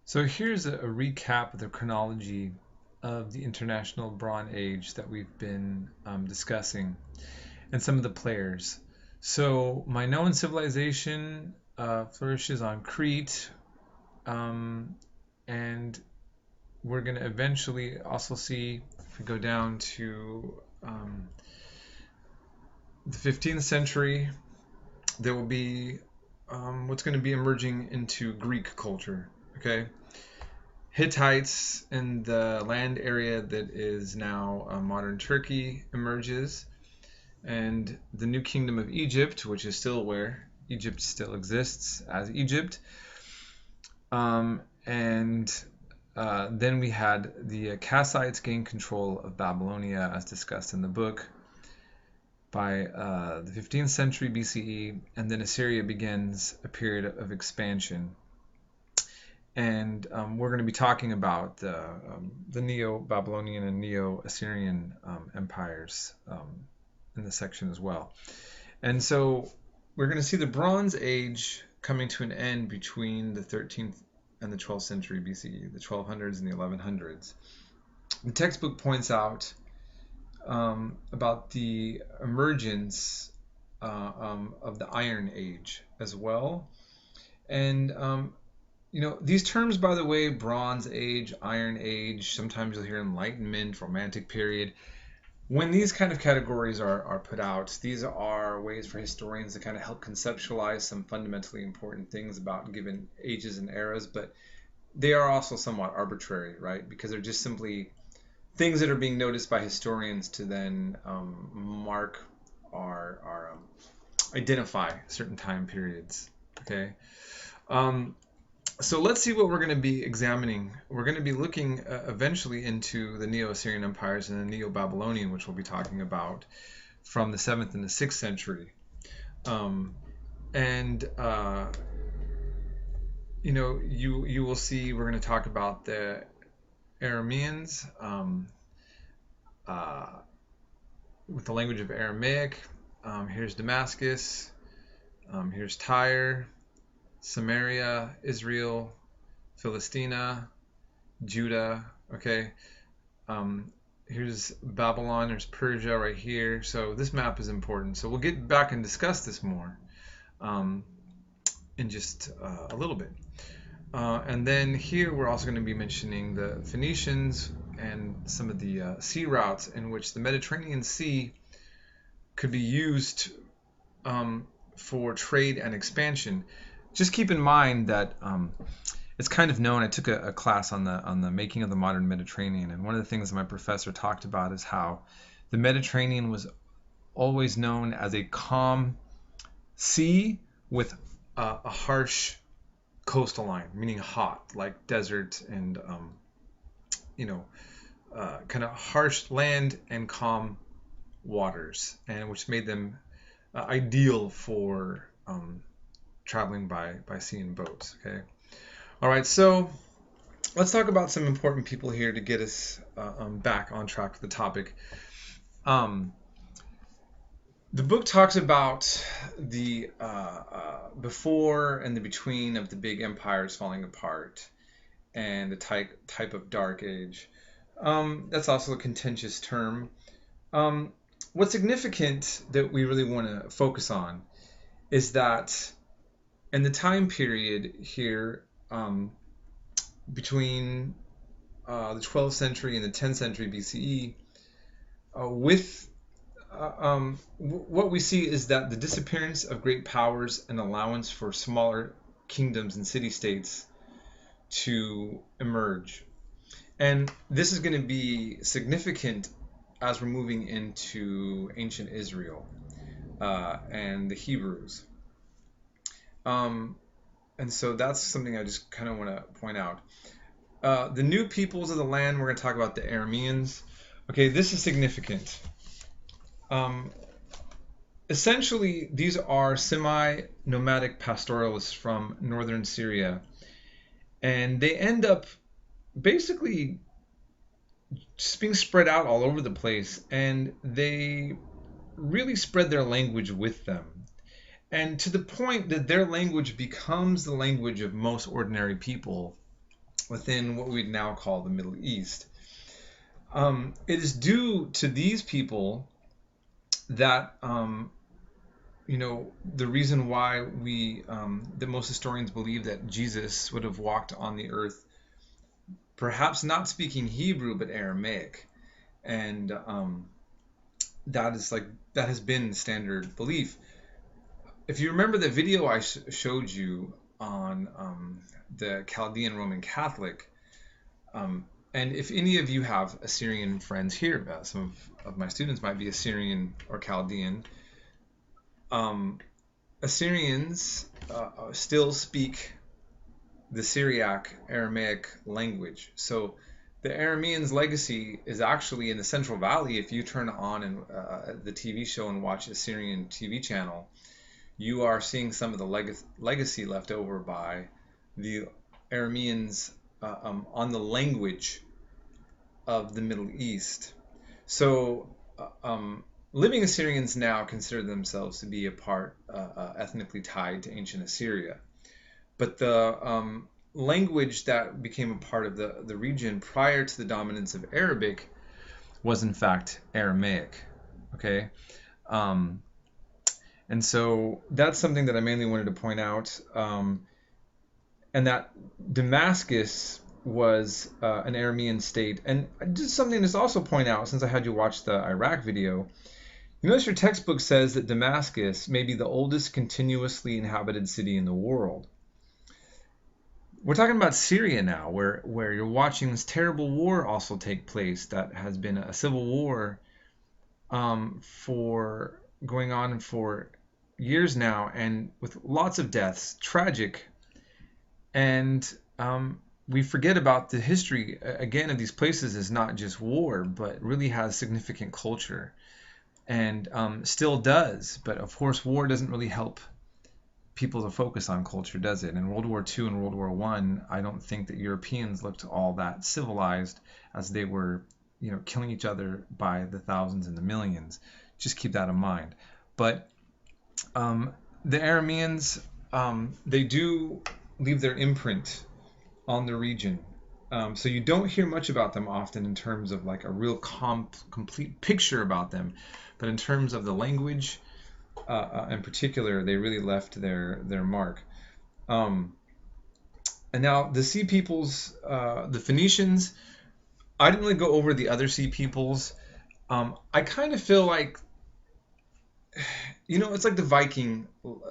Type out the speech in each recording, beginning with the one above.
So here's a recap of the chronology of the International Bronze Age that we've been discussing and some of the players. So Minoan civilization flourishes on Crete, and we're going to eventually also see, if we go down to the 15th century, there will be what's going to be emerging into Greek culture. Okay. Hittites in the land area that is now modern Turkey emerges, and the new kingdom of Egypt, which is still where Egypt still exists as Egypt. And then we had the Kassites gain control of Babylonia, as discussed in the book, by the 15th century BCE, and then Assyria begins a period of expansion. And we're going to be talking about the Neo-Babylonian and Neo-Assyrian empires in this section as well. And so we're going to see the Bronze Age coming to an end between the 13th and the 12th century BCE, the 1200s and the 1100s. The textbook points out about the emergence of the Iron Age as well. And these terms, by the way, Bronze Age, Iron Age, sometimes you'll hear Enlightenment, Romantic Period. When these kind of categories are put out, these are ways for historians to kind of help conceptualize some fundamentally important things about given ages and eras, but they are also somewhat arbitrary, right? Because they're just simply things that are being noticed by historians to then mark or identify certain time periods, okay? So let's see what we're going to be examining. We're going to be looking eventually into the Neo-Assyrian empires and the Neo-Babylonian, which we'll be talking about from the 7th and the 6th century. You will see we're going to talk about the Arameans with the language of Aramaic. Here's Damascus. Here's Tyre. Samaria, Israel, Philistina, Judah, okay? Here's Babylon, there's Persia right here. So this map is important. So we'll get back and discuss this more in just a little bit. And then here we're also going to be mentioning the Phoenicians and some of the sea routes in which the Mediterranean Sea could be used for trade and expansion. Just keep in mind that it's kind of known. I took a class on the making of the modern Mediterranean, and one of the things my professor talked about is how the Mediterranean was always known as a calm sea with a harsh coastal line, meaning hot, like desert and kind of harsh land and calm waters, and which made them ideal for traveling by sea and boats. Okay. All right. So let's talk about some important people here to get us back on track with the topic. The book talks about the before and the between of the big empires falling apart and the type of dark age. That's also a contentious term. What's significant that we really want to focus on is that in the time period here between the 12th century and the 10th century BCE, what we see is that the disappearance of great powers and allowance for smaller kingdoms and city-states to emerge. And this is going to be significant as we're moving into ancient Israel and the Hebrews. And so that's something I just kind of want to point out. The new peoples of the land, we're going to talk about the Arameans. Okay, this is significant. Essentially, these are semi-nomadic pastoralists from northern Syria. And they end up basically just being spread out all over the place. And they really spread their language with them. And to the point that their language becomes the language of most ordinary people within what we'd now call the Middle East. It is due to these people that the reason why that most historians believe that Jesus would have walked on the earth, perhaps not speaking Hebrew but Aramaic, and that has been standard belief. If you remember the video I showed you on the Chaldean Roman Catholic, and if any of you have Assyrian friends here, some of my students might be Assyrian or Chaldean. Assyrians still speak the Syriac Aramaic language. So the Arameans' legacy is actually in the Central Valley. If you turn on the TV show and watch Assyrian TV channel, you are seeing some of the legacy left over by the Arameans on the language of the Middle East. So living Assyrians now consider themselves to be a part ethnically tied to ancient Assyria. But the language that became a part of the region prior to the dominance of Arabic was in fact Aramaic. Okay? And so that's something that I mainly wanted to point out. And that Damascus was an Aramean state. And just something to also point out, since I had you watch the Iraq video, you notice your textbook says that Damascus may be the oldest continuously inhabited city in the world. We're talking about Syria now, where you're watching this terrible war also take place that has been a civil war for going on for years now, and with lots of deaths, tragic. And we forget about the history, again, of these places is not just war, but really has significant culture, and still does. But of course, war doesn't really help people to focus on culture, does it? In World War II and World War I don't think that Europeans looked all that civilized, as they were, killing each other by the thousands and the millions. Just keep that in mind. But the Arameans, they do leave their imprint on the region. So you don't hear much about them often in terms of like a real complete picture about them. But in terms of the language, in particular, they really left their mark. And now the Sea Peoples, the Phoenicians, I didn't really go over the other Sea Peoples. I kind of feel like, it's like the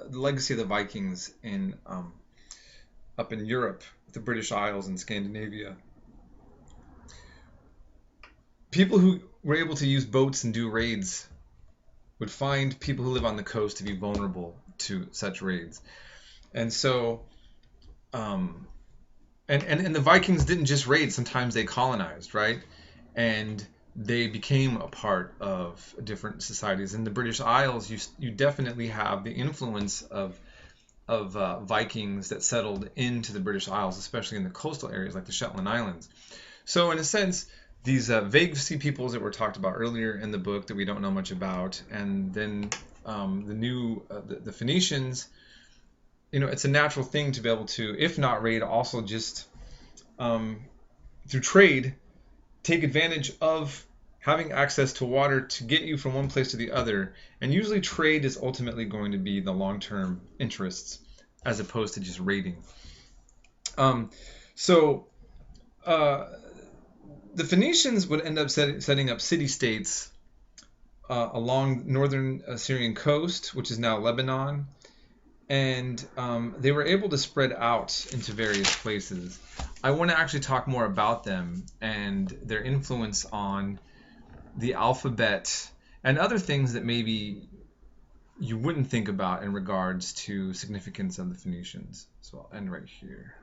legacy of the Vikings up in Europe, the British Isles and Scandinavia. People who were able to use boats and do raids would find people who live on the coast to be vulnerable to such raids. And so, and the Vikings didn't just raid, sometimes they colonized, right? And they became a part of different societies. In the British Isles, you definitely have the influence of Vikings that settled into the British Isles, especially in the coastal areas like the Shetland Islands. So in a sense, these vague Sea Peoples that were talked about earlier in the book that we don't know much about, and then the Phoenicians, it's a natural thing to be able to, if not raid, also just through trade, take advantage of having access to water to get you from one place to the other. And usually trade is ultimately going to be the long-term interests as opposed to just raiding. The Phoenicians would end up setting up city-states along northern Syrian coast, which is now Lebanon. And they were able to spread out into various places. I want to actually talk more about them and their influence on the alphabet and other things that maybe you wouldn't think about in regards to significance of the Phoenicians. So I'll end right here.